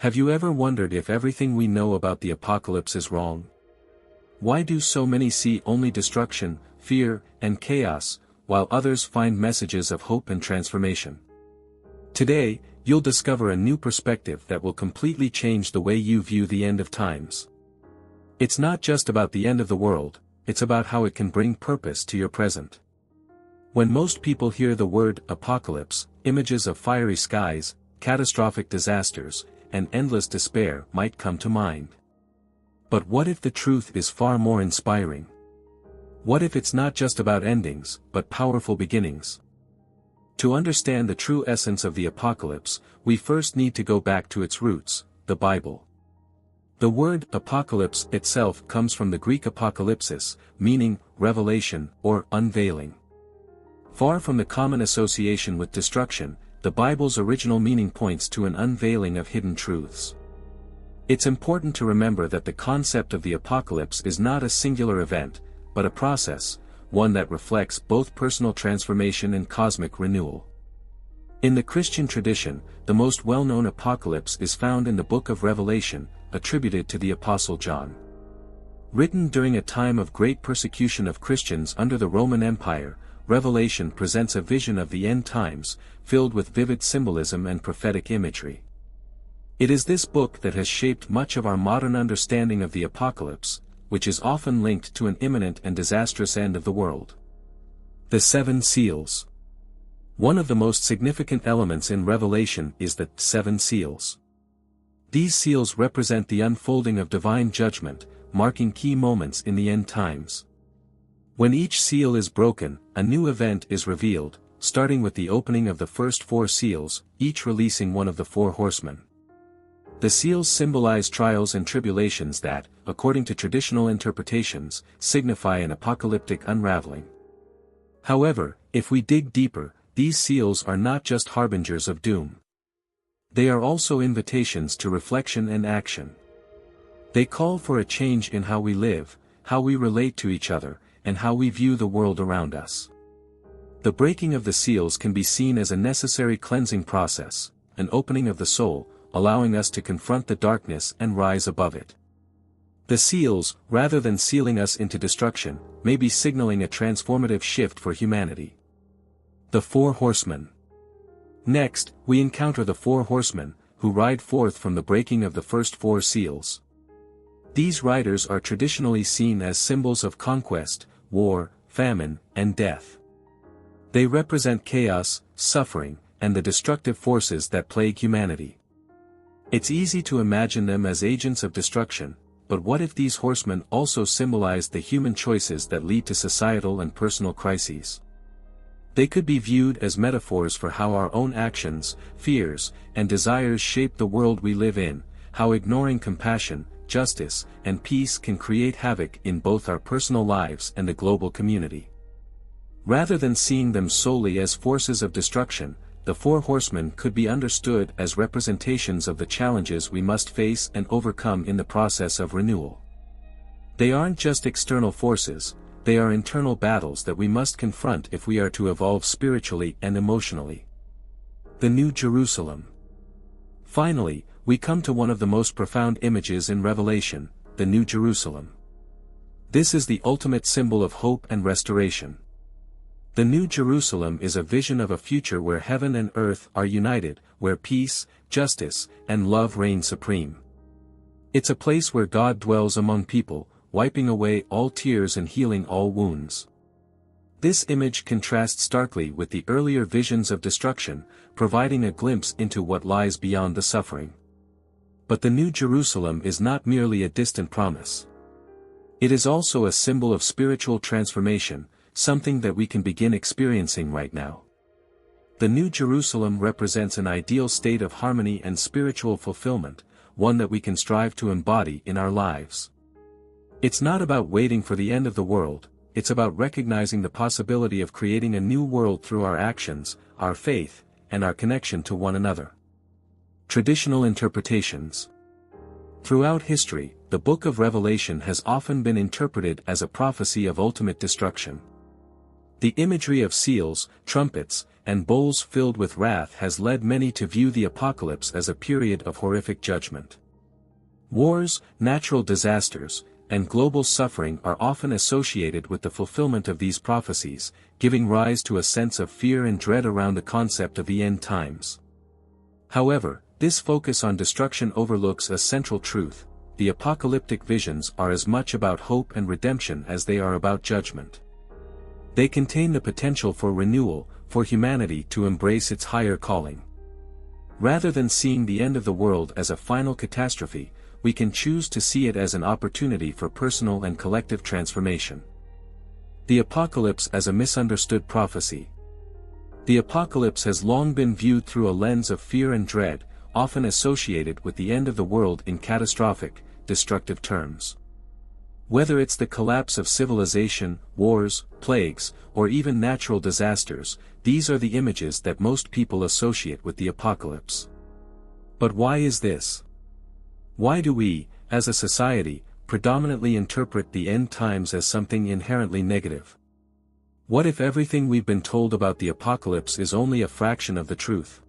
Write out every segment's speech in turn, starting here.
Have you ever wondered if everything we know about the apocalypse is wrong? Why do so many see only destruction, fear, and chaos, while others find messages of hope and transformation? Today, you'll discover a new perspective that will completely change the way you view the end of times. It's not just about the end of the world, it's about how it can bring purpose to your present. When most people hear the word apocalypse, images of fiery skies, catastrophic disasters, and endless despair might come to mind. But what if the truth is far more inspiring? What if it's not just about endings, but powerful beginnings? To understand the true essence of the apocalypse, we first need to go back to its roots, the Bible. The word apocalypse itself comes from the Greek apokalypsis, meaning revelation or unveiling. Far from the common association with destruction, the Bible's original meaning points to an unveiling of hidden truths. It's important to remember that the concept of the apocalypse is not a singular event, but a process, one that reflects both personal transformation and cosmic renewal. In the Christian tradition, the most well-known apocalypse is found in the book of Revelation, attributed to the Apostle John. Written during a time of great persecution of Christians under the Roman Empire, Revelation presents a vision of the end times, filled with vivid symbolism and prophetic imagery. It is this book that has shaped much of our modern understanding of the apocalypse, which is often linked to an imminent and disastrous end of the world. The Seven Seals. One of the most significant elements in Revelation is the seven seals. These seals represent the unfolding of divine judgment, marking key moments in the end times. When each seal is broken, a new event is revealed, starting with the opening of the first four seals, each releasing one of the four horsemen. The seals symbolize trials and tribulations that, according to traditional interpretations, signify an apocalyptic unraveling. However, if we dig deeper, these seals are not just harbingers of doom. They are also invitations to reflection and action. They call for a change in how we live, how we relate to each other, and how we view the world around us. The breaking of the seals can be seen as a necessary cleansing process, an opening of the soul, allowing us to confront the darkness and rise above it. The seals, rather than sealing us into destruction, may be signaling a transformative shift for humanity. The Four Horsemen. Next, we encounter the four horsemen, who ride forth from the breaking of the first four seals. These riders are traditionally seen as symbols of conquest, war, famine, and death. They represent chaos, suffering, and the destructive forces that plague humanity. It's easy to imagine them as agents of destruction, but what if these horsemen also symbolized the human choices that lead to societal and personal crises? They could be viewed as metaphors for how our own actions, fears, and desires shape the world we live in, how ignoring compassion, justice, and peace can create havoc in both our personal lives and the global community. Rather than seeing them solely as forces of destruction, the four horsemen could be understood as representations of the challenges we must face and overcome in the process of renewal. They aren't just external forces, they are internal battles that we must confront if we are to evolve spiritually and emotionally. The New Jerusalem. Finally, we come to one of the most profound images in Revelation, the New Jerusalem. This is the ultimate symbol of hope and restoration. The New Jerusalem is a vision of a future where heaven and earth are united, where peace, justice, and love reign supreme. It's a place where God dwells among people, wiping away all tears and healing all wounds. This image contrasts starkly with the earlier visions of destruction, providing a glimpse into what lies beyond the suffering. But the New Jerusalem is not merely a distant promise. It is also a symbol of spiritual transformation, something that we can begin experiencing right now. The New Jerusalem represents an ideal state of harmony and spiritual fulfillment, one that we can strive to embody in our lives. It's not about waiting for the end of the world, it's about recognizing the possibility of creating a new world through our actions, our faith, and our connection to one another. Traditional interpretations. Throughout history, the Book of Revelation has often been interpreted as a prophecy of ultimate destruction. The imagery of seals, trumpets, and bowls filled with wrath has led many to view the apocalypse as a period of horrific judgment. Wars, natural disasters, and global suffering are often associated with the fulfillment of these prophecies, giving rise to a sense of fear and dread around the concept of the end times. However, this focus on destruction overlooks a central truth: the apocalyptic visions are as much about hope and redemption as they are about judgment. They contain the potential for renewal, for humanity to embrace its higher calling. Rather than seeing the end of the world as a final catastrophe, we can choose to see it as an opportunity for personal and collective transformation. The apocalypse as a misunderstood prophecy. The apocalypse has long been viewed through a lens of fear and dread, often associated with the end of the world in catastrophic, destructive terms. Whether it's the collapse of civilization, wars, plagues, or even natural disasters, these are the images that most people associate with the apocalypse. But why is this? Why do we, as a society, predominantly interpret the end times as something inherently negative? What if everything we've been told about the apocalypse is only a fraction of the truth?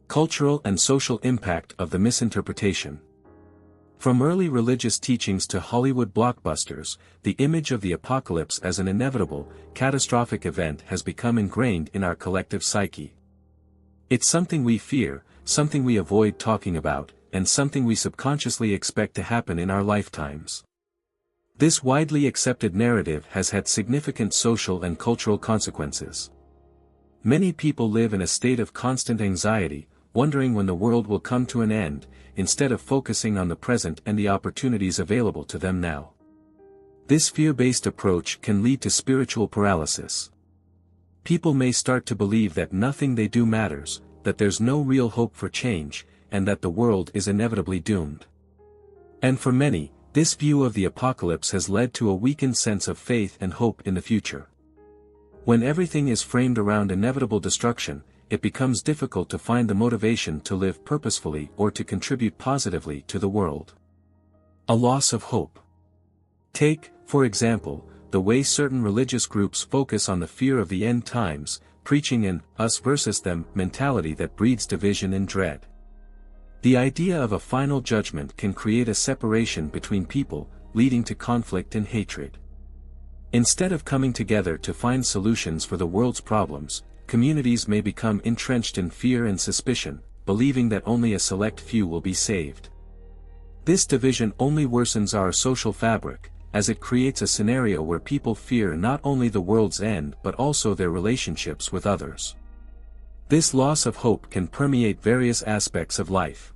Cultural and social impact of the misinterpretation. From early religious teachings to Hollywood blockbusters, the image of the apocalypse as an inevitable, catastrophic event has become ingrained in our collective psyche. It's something we fear, something we avoid talking about, and something we subconsciously expect to happen in our lifetimes. This widely accepted narrative has had significant social and cultural consequences. Many people live in a state of constant anxiety, wondering when the world will come to an end, instead of focusing on the present and the opportunities available to them now. This fear-based approach can lead to spiritual paralysis. People may start to believe that nothing they do matters, that there's no real hope for change, and that the world is inevitably doomed. And for many, this view of the apocalypse has led to a weakened sense of faith and hope in the future. When everything is framed around inevitable destruction, it becomes difficult to find the motivation to live purposefully or to contribute positively to the world. A loss of hope. Take, for example, the way certain religious groups focus on the fear of the end times, preaching an us versus them mentality that breeds division and dread. The idea of a final judgment can create a separation between people, leading to conflict and hatred. Instead of coming together to find solutions for the world's problems, communities may become entrenched in fear and suspicion, believing that only a select few will be saved. This division only worsens our social fabric, as it creates a scenario where people fear not only the world's end but also their relationships with others. This loss of hope can permeate various aspects of life.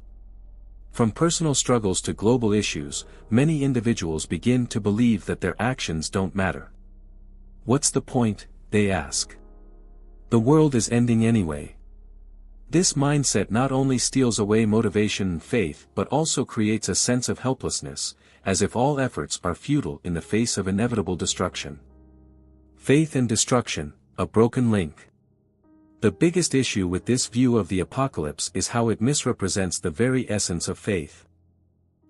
From personal struggles to global issues, many individuals begin to believe that their actions don't matter. What's the point, they ask. The world is ending anyway. This mindset not only steals away motivation and faith but also creates a sense of helplessness, as if all efforts are futile in the face of inevitable destruction. Faith and destruction, a broken link. The biggest issue with this view of the apocalypse is how it misrepresents the very essence of faith.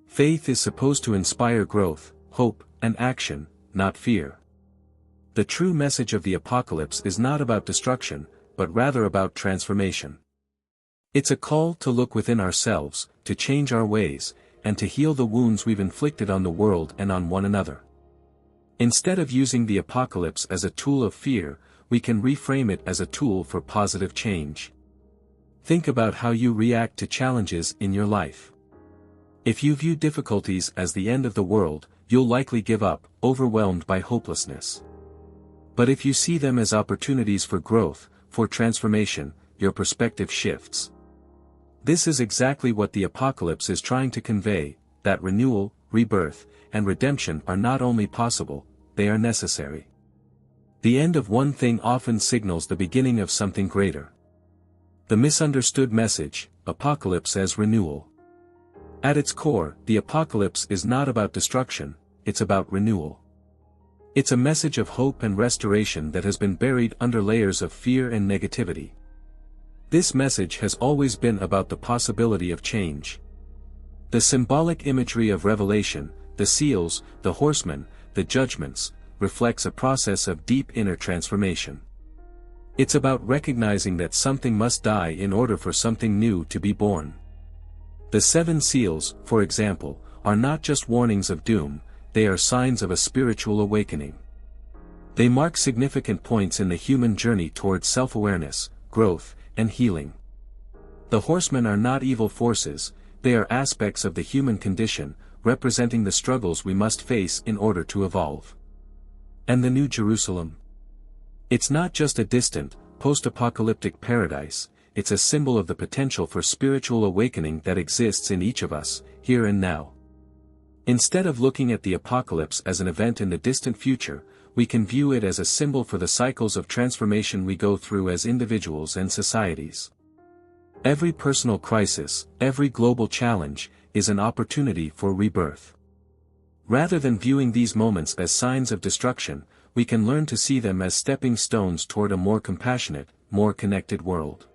Faith is supposed to inspire growth, hope, and action, not fear. The true message of the apocalypse is not about destruction, but rather about transformation. It's a call to look within ourselves, to change our ways, and to heal the wounds we've inflicted on the world and on one another. Instead of using the apocalypse as a tool of fear, we can reframe it as a tool for positive change. Think about how you react to challenges in your life. If you view difficulties as the end of the world, you'll likely give up, overwhelmed by hopelessness. But if you see them as opportunities for growth, for transformation, your perspective shifts. This is exactly what the apocalypse is trying to convey, that renewal, rebirth, and redemption are not only possible, they are necessary. The end of one thing often signals the beginning of something greater. The misunderstood message, apocalypse as renewal. At its core, the apocalypse is not about destruction, it's about renewal. It's a message of hope and restoration that has been buried under layers of fear and negativity. This message has always been about the possibility of change. The symbolic imagery of Revelation, the seals, the horsemen, the judgments, reflects a process of deep inner transformation. It's about recognizing that something must die in order for something new to be born. The 7 seals, for example, are not just warnings of doom, they are signs of a spiritual awakening. They mark significant points in the human journey towards self-awareness, growth, and healing. The horsemen are not evil forces, they are aspects of the human condition, representing the struggles we must face in order to evolve. And the New Jerusalem? It's not just a distant, post-apocalyptic paradise, it's a symbol of the potential for spiritual awakening that exists in each of us, here and now. Instead of looking at the apocalypse as an event in the distant future, we can view it as a symbol for the cycles of transformation we go through as individuals and societies. Every personal crisis, every global challenge, is an opportunity for rebirth. Rather than viewing these moments as signs of destruction, we can learn to see them as stepping stones toward a more compassionate, more connected world.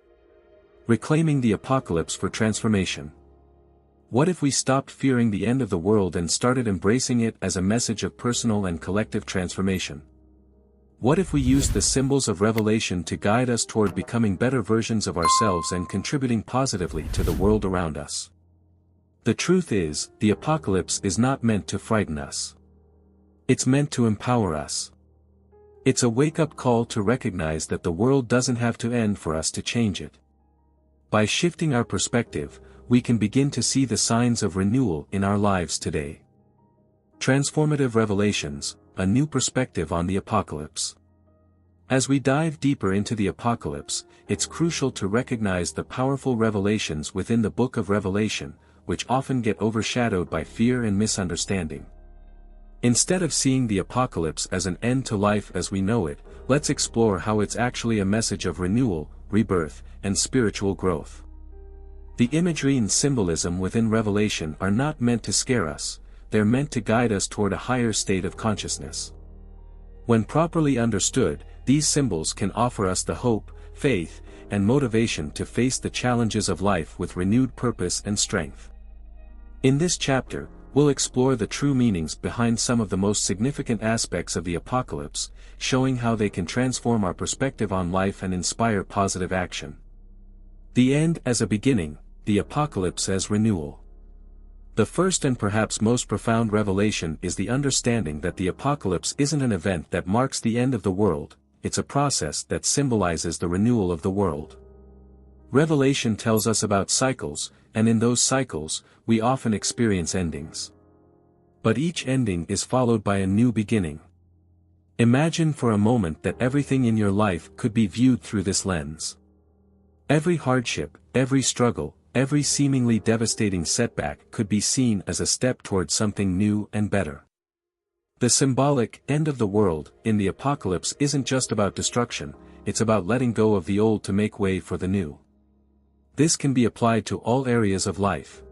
Reclaiming the apocalypse for transformation. What if we stopped fearing the end of the world and started embracing it as a message of personal and collective transformation? What if we used the symbols of Revelation to guide us toward becoming better versions of ourselves and contributing positively to the world around us? The truth is, the apocalypse is not meant to frighten us. It's meant to empower us. It's a wake-up call to recognize that the world doesn't have to end for us to change it. By shifting our perspective, we can begin to see the signs of renewal in our lives today. Transformative Revelations, a new perspective on the apocalypse. As we dive deeper into the apocalypse, it's crucial to recognize the powerful revelations within the book of Revelation, which often get overshadowed by fear and misunderstanding. Instead of seeing the apocalypse as an end to life as we know it, let's explore how it's actually a message of renewal, rebirth, and spiritual growth. The imagery and symbolism within Revelation are not meant to scare us, they're meant to guide us toward a higher state of consciousness. When properly understood, these symbols can offer us the hope, faith, and motivation to face the challenges of life with renewed purpose and strength. In this chapter, we'll explore the true meanings behind some of the most significant aspects of the apocalypse, showing how they can transform our perspective on life and inspire positive action. The end as a beginning, the apocalypse as renewal. The first and perhaps most profound revelation is the understanding that the apocalypse isn't an event that marks the end of the world, it's a process that symbolizes the renewal of the world. Revelation tells us about cycles, and in those cycles, we often experience endings. But each ending is followed by a new beginning. Imagine for a moment that everything in your life could be viewed through this lens. Every hardship, every struggle, every seemingly devastating setback could be seen as a step towards something new and better. The symbolic end of the world in the apocalypse isn't just about destruction, it's about letting go of the old to make way for the new. This can be applied to all areas of life.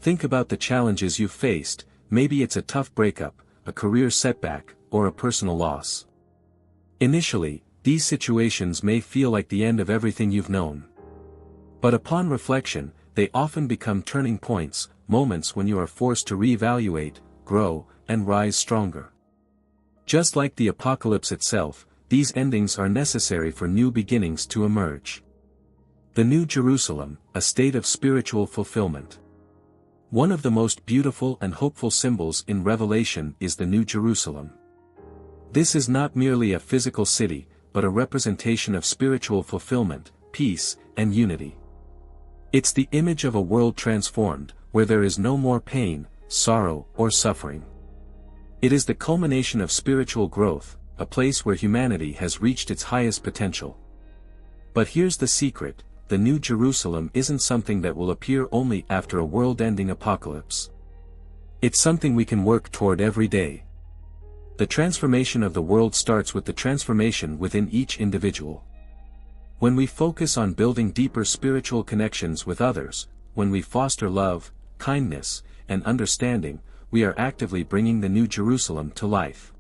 Think about the challenges you've faced, maybe it's a tough breakup, a career setback, or a personal loss. Initially, these situations may feel like the end of everything you've known. But upon reflection, they often become turning points, moments when you are forced to reevaluate, grow, and rise stronger. Just like the apocalypse itself, these endings are necessary for new beginnings to emerge. The New Jerusalem, a state of spiritual fulfillment. One of the most beautiful and hopeful symbols in Revelation is the New Jerusalem. This is not merely a physical city, but a representation of spiritual fulfillment, peace, and unity. It's the image of a world transformed, where there is no more pain, sorrow, or suffering. It is the culmination of spiritual growth, a place where humanity has reached its highest potential. But here's the secret, the New Jerusalem isn't something that will appear only after a world-ending apocalypse. It's something we can work toward every day. The transformation of the world starts with the transformation within each individual. When we focus on building deeper spiritual connections with others, when we foster love, kindness, and understanding, we are actively bringing the New Jerusalem to life.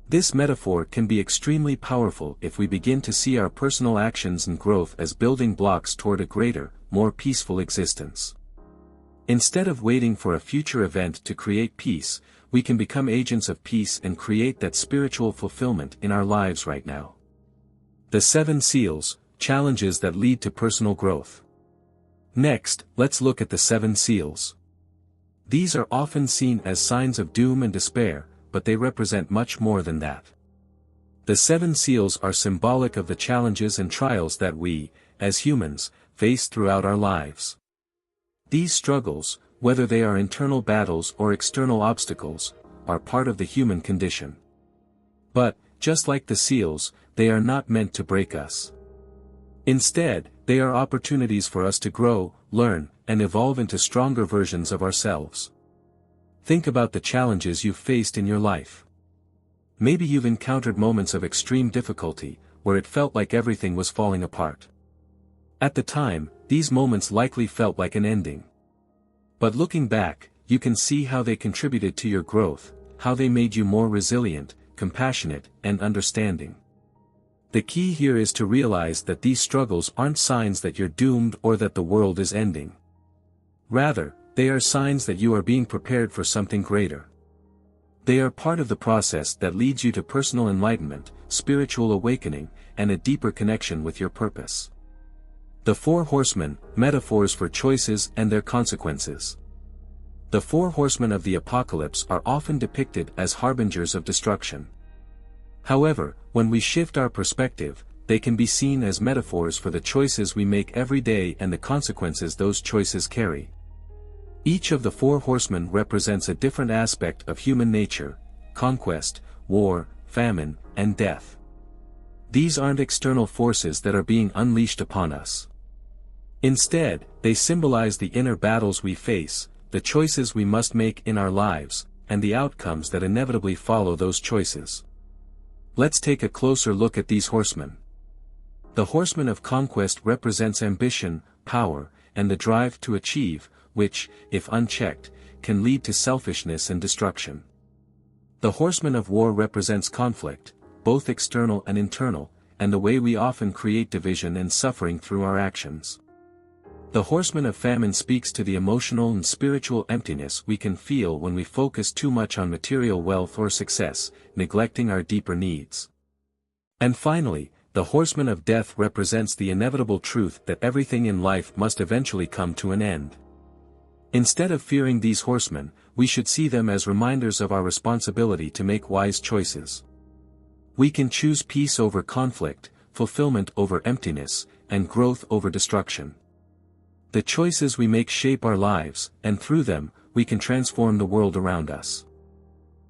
This metaphor can be extremely powerful if we begin to see our personal actions and growth as building blocks toward a greater, more peaceful existence. Instead of waiting for a future event to create peace, we can become agents of peace and create that spiritual fulfillment in our lives right now. The 7 Seals, challenges that lead to personal growth. Next, let's look at the 7 Seals. These are often seen as signs of doom and despair, but they represent much more than that. The 7 Seals are symbolic of the challenges and trials that we, as humans, face throughout our lives. These struggles, whether they are internal battles or external obstacles, are part of the human condition. But, just like the seals, they are not meant to break us. Instead, they are opportunities for us to grow, learn, and evolve into stronger versions of ourselves. Think about the challenges you've faced in your life. Maybe you've encountered moments of extreme difficulty, where it felt like everything was falling apart. At the time, these moments likely felt like an ending. But looking back, you can see how they contributed to your growth, how they made you more resilient, compassionate, and understanding. The key here is to realize that these struggles aren't signs that you're doomed or that the world is ending. Rather, they are signs that you are being prepared for something greater. They are part of the process that leads you to personal enlightenment, spiritual awakening, and a deeper connection with your purpose. The 4 Horsemen, metaphors for choices and their consequences. The 4 horsemen of the apocalypse are often depicted as harbingers of destruction. However, when we shift our perspective, they can be seen as metaphors for the choices we make every day and the consequences those choices carry. Each of the 4 horsemen represents a different aspect of human nature: conquest, war, famine, and death. These aren't external forces that are being unleashed upon us. Instead, they symbolize the inner battles we face, the choices we must make in our lives, and the outcomes that inevitably follow those choices. Let's take a closer look at these horsemen. The horseman of conquest represents ambition, power, and the drive to achieve, which, if unchecked, can lead to selfishness and destruction. The horseman of war represents conflict, both external and internal, and the way we often create division and suffering through our actions. The horseman of famine speaks to the emotional and spiritual emptiness we can feel when we focus too much on material wealth or success, neglecting our deeper needs. And finally, the horseman of death represents the inevitable truth that everything in life must eventually come to an end. Instead of fearing these horsemen, we should see them as reminders of our responsibility to make wise choices. We can choose peace over conflict, fulfillment over emptiness, and growth over destruction. The choices we make shape our lives, and through them, we can transform the world around us.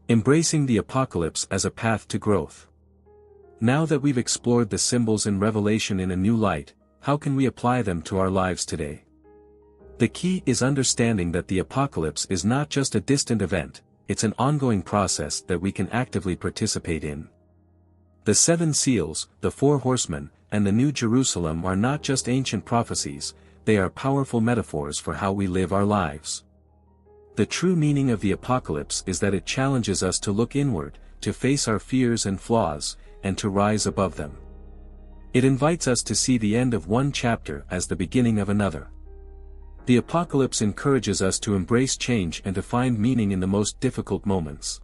Embracing the apocalypse as a path to growth. Now that we've explored the symbols in Revelation in a new light, how can we apply them to our lives today? The key is understanding that the apocalypse is not just a distant event, it's an ongoing process that we can actively participate in. The 7 Seals, the 4 Horsemen, and the New Jerusalem are not just ancient prophecies, they are powerful metaphors for how we live our lives. The true meaning of the apocalypse is that it challenges us to look inward, to face our fears and flaws, and to rise above them. It invites us to see the end of one chapter as the beginning of another. The apocalypse encourages us to embrace change and to find meaning in the most difficult moments.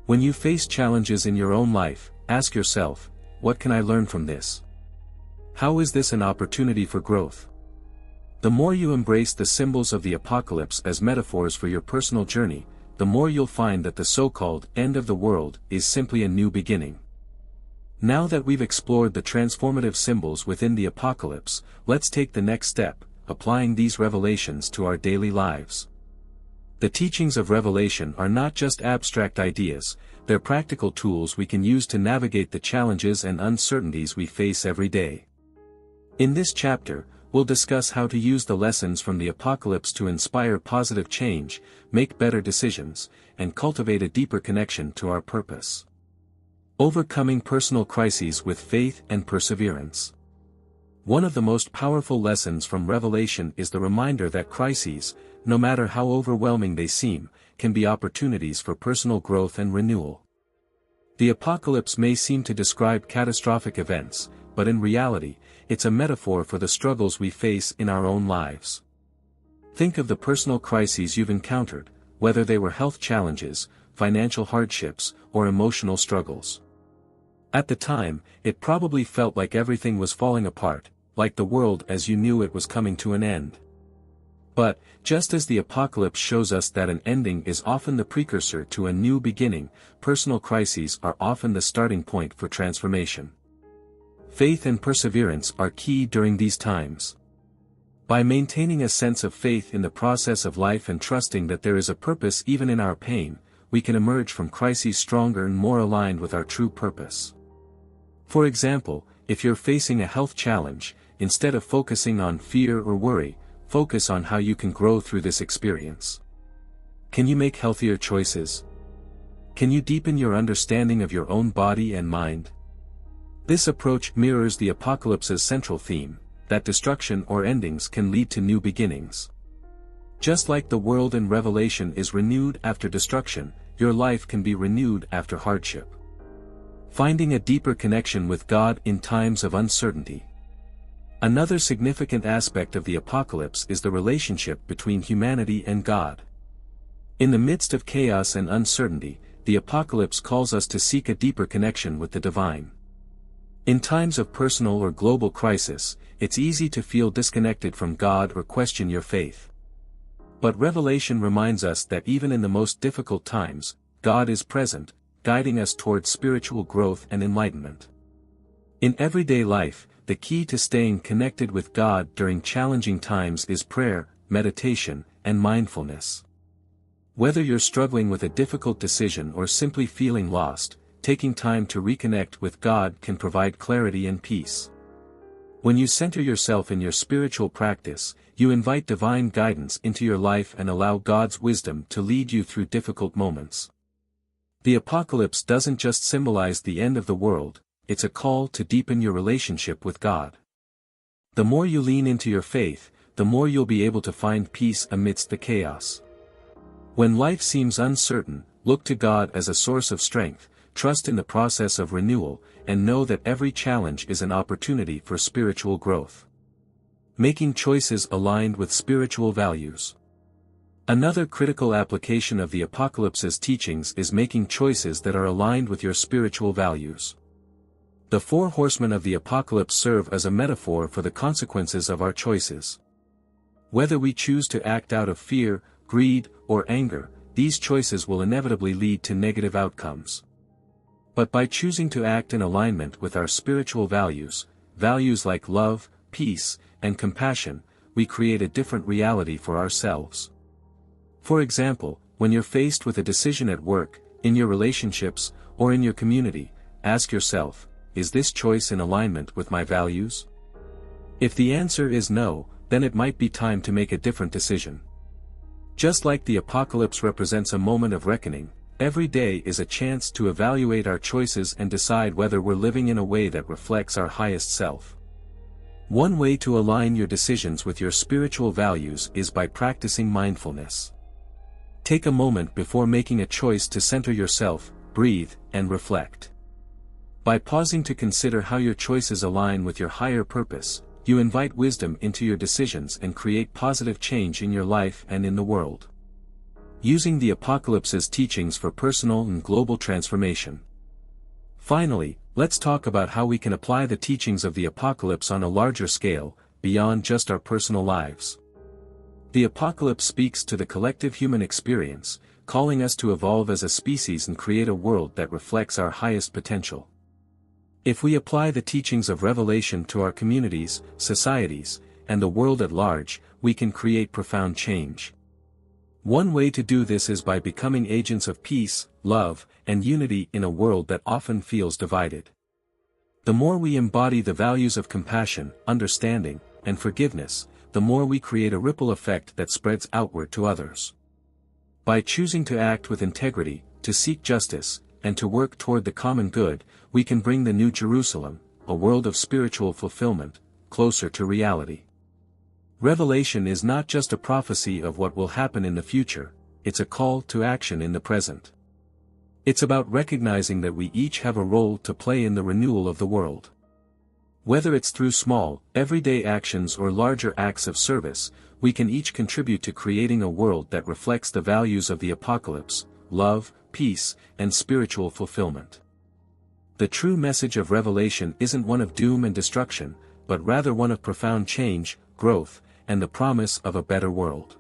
When you face challenges in your own life, ask yourself, what can I learn from this? How is this an opportunity for growth? The more you embrace the symbols of the apocalypse as metaphors for your personal journey, the more you'll find that the so-called end of the world is simply a new beginning. Now that we've explored the transformative symbols within the apocalypse, let's take the next step, applying these revelations to our daily lives. The teachings of Revelation are not just abstract ideas, they're practical tools we can use to navigate the challenges and uncertainties we face every day. In this chapter, we'll discuss how to use the lessons from the apocalypse to inspire positive change, make better decisions, and cultivate a deeper connection to our purpose. Overcoming personal crises with faith and perseverance. One of the most powerful lessons from Revelation is the reminder that crises, no matter how overwhelming they seem, can be opportunities for personal growth and renewal. The apocalypse may seem to describe catastrophic events, but in reality, it's a metaphor for the struggles we face in our own lives. Think of the personal crises you've encountered, whether they were health challenges, financial hardships, or emotional struggles. At the time, it probably felt like everything was falling apart, like the world as you knew it was coming to an end. But, just as the apocalypse shows us that an ending is often the precursor to a new beginning, personal crises are often the starting point for transformation. Faith and perseverance are key during these times. By maintaining a sense of faith in the process of life and trusting that there is a purpose even in our pain, we can emerge from crises stronger and more aligned with our true purpose. For example, if you're facing a health challenge, instead of focusing on fear or worry, focus on how you can grow through this experience. Can you make healthier choices? Can you deepen your understanding of your own body and mind? This approach mirrors the apocalypse's central theme, that destruction or endings can lead to new beginnings. Just like the world in Revelation is renewed after destruction, your life can be renewed after hardship. Finding a deeper connection with God in times of uncertainty. Another significant aspect of the apocalypse is the relationship between humanity and God. In the midst of chaos and uncertainty, the apocalypse calls us to seek a deeper connection with the divine. In times of personal or global crisis, it's easy to feel disconnected from God or question your faith. But Revelation reminds us that even in the most difficult times, God is present, guiding us towards spiritual growth and enlightenment. In everyday life, the key to staying connected with God during challenging times is prayer, meditation, and mindfulness. Whether you're struggling with a difficult decision or simply feeling lost, taking time to reconnect with God can provide clarity and peace. When you center yourself in your spiritual practice, you invite divine guidance into your life and allow God's wisdom to lead you through difficult moments. The apocalypse doesn't just symbolize the end of the world, it's a call to deepen your relationship with God. The more you lean into your faith, the more you'll be able to find peace amidst the chaos. When life seems uncertain, look to God as a source of strength, trust in the process of renewal, and know that every challenge is an opportunity for spiritual growth. Making choices aligned with spiritual values. Another critical application of the apocalypse's teachings is making choices that are aligned with your spiritual values. The four horsemen of the apocalypse serve as a metaphor for the consequences of our choices. Whether we choose to act out of fear, greed, or anger, these choices will inevitably lead to negative outcomes. But by choosing to act in alignment with our spiritual values, values like love, peace, and compassion, we create a different reality for ourselves. For example, when you're faced with a decision at work, in your relationships, or in your community, ask yourself, is this choice in alignment with my values? If the answer is no, then it might be time to make a different decision. Just like the apocalypse represents a moment of reckoning, every day is a chance to evaluate our choices and decide whether we're living in a way that reflects our highest self. One way to align your decisions with your spiritual values is by practicing mindfulness. Take a moment before making a choice to center yourself, breathe, and reflect. By pausing to consider how your choices align with your higher purpose, you invite wisdom into your decisions and create positive change in your life and in the world. Using the apocalypse's teachings for personal and global transformation. Finally, let's talk about how we can apply the teachings of the apocalypse on a larger scale, beyond just our personal lives. The apocalypse speaks to the collective human experience, calling us to evolve as a species and create a world that reflects our highest potential. If we apply the teachings of Revelation to our communities, societies, and the world at large, we can create profound change. One way to do this is by becoming agents of peace, love, and unity in a world that often feels divided. The more we embody the values of compassion, understanding, and forgiveness, the more we create a ripple effect that spreads outward to others. By choosing to act with integrity, to seek justice, and to work toward the common good, we can bring the New Jerusalem, a world of spiritual fulfillment, closer to reality. Revelation is not just a prophecy of what will happen in the future, it's a call to action in the present. It's about recognizing that we each have a role to play in the renewal of the world. Whether it's through small, everyday actions or larger acts of service, we can each contribute to creating a world that reflects the values of the apocalypse, love, peace, and spiritual fulfillment. The true message of Revelation isn't one of doom and destruction, but rather one of profound change, growth, and the promise of a better world.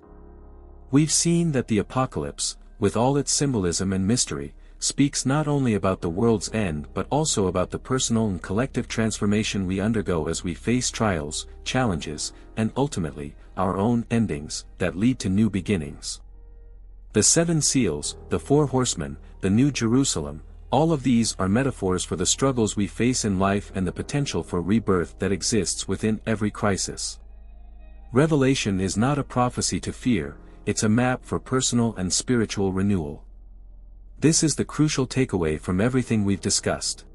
We've seen that the Apocalypse, with all its symbolism and mystery, speaks not only about the world's end but also about the personal and collective transformation we undergo as we face trials, challenges, and ultimately, our own endings, that lead to new beginnings. The 7 seals, the 4 horsemen, the New Jerusalem, all of these are metaphors for the struggles we face in life and the potential for rebirth that exists within every crisis. Revelation is not a prophecy to fear, it's a map for personal and spiritual renewal. This is the crucial takeaway from everything we've discussed.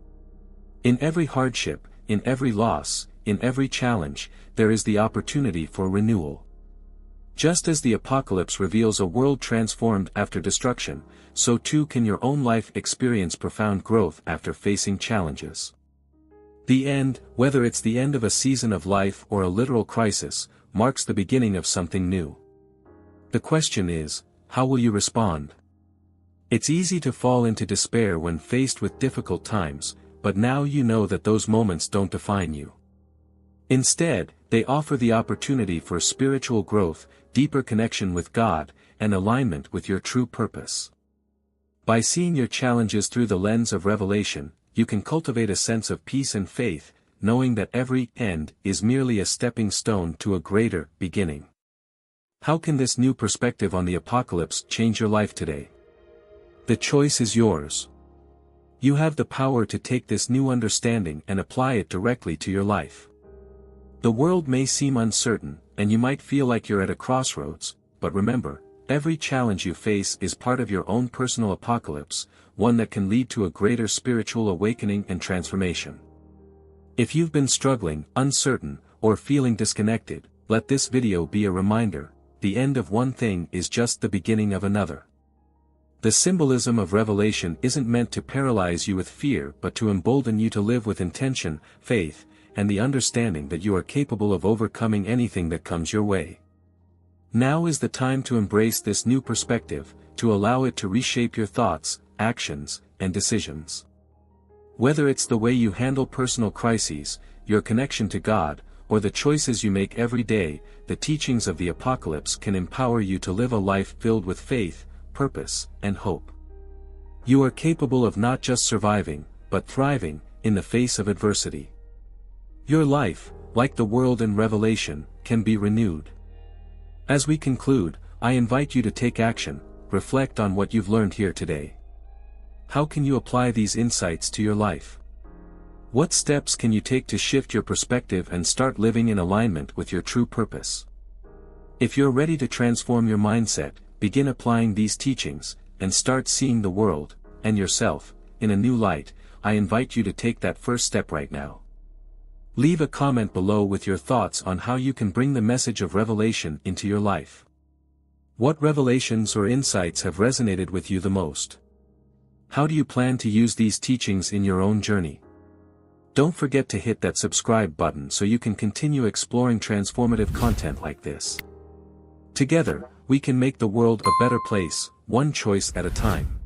In every hardship, in every loss, in every challenge, there is the opportunity for renewal. Just as the Apocalypse reveals a world transformed after destruction, so too can your own life experience profound growth after facing challenges. The end, whether it's the end of a season of life or a literal crisis, marks the beginning of something new. The question is, how will you respond? It's easy to fall into despair when faced with difficult times, but now you know that those moments don't define you. Instead, they offer the opportunity for spiritual growth, deeper connection with God, and alignment with your true purpose. By seeing your challenges through the lens of Revelation, you can cultivate a sense of peace and faith, knowing that every end is merely a stepping stone to a greater beginning. How can this new perspective on the Apocalypse change your life today? The choice is yours. You have the power to take this new understanding and apply it directly to your life. The world may seem uncertain, and you might feel like you're at a crossroads, but remember, every challenge you face is part of your own personal apocalypse, one that can lead to a greater spiritual awakening and transformation. If you've been struggling, uncertain, or feeling disconnected, let this video be a reminder: the end of one thing is just the beginning of another. The symbolism of Revelation isn't meant to paralyze you with fear but to embolden you to live with intention, faith, and the understanding that you are capable of overcoming anything that comes your way. Now is the time to embrace this new perspective, to allow it to reshape your thoughts, actions, and decisions. Whether it's the way you handle personal crises, your connection to God, or the choices you make every day, the teachings of the Apocalypse can empower you to live a life filled with faith, purpose, and hope. You are capable of not just surviving, but thriving, in the face of adversity. Your life, like the world in Revelation, can be renewed. As we conclude, I invite you to take action, reflect on what you've learned here today. How can you apply these insights to your life? What steps can you take to shift your perspective and start living in alignment with your true purpose? If you're ready to transform your mindset, begin applying these teachings, and start seeing the world, and yourself, in a new light, I invite you to take that first step right now. Leave a comment below with your thoughts on how you can bring the message of Revelation into your life. What revelations or insights have resonated with you the most? How do you plan to use these teachings in your own journey? Don't forget to hit that subscribe button so you can continue exploring transformative content like this. Together, we can make the world a better place, one choice at a time.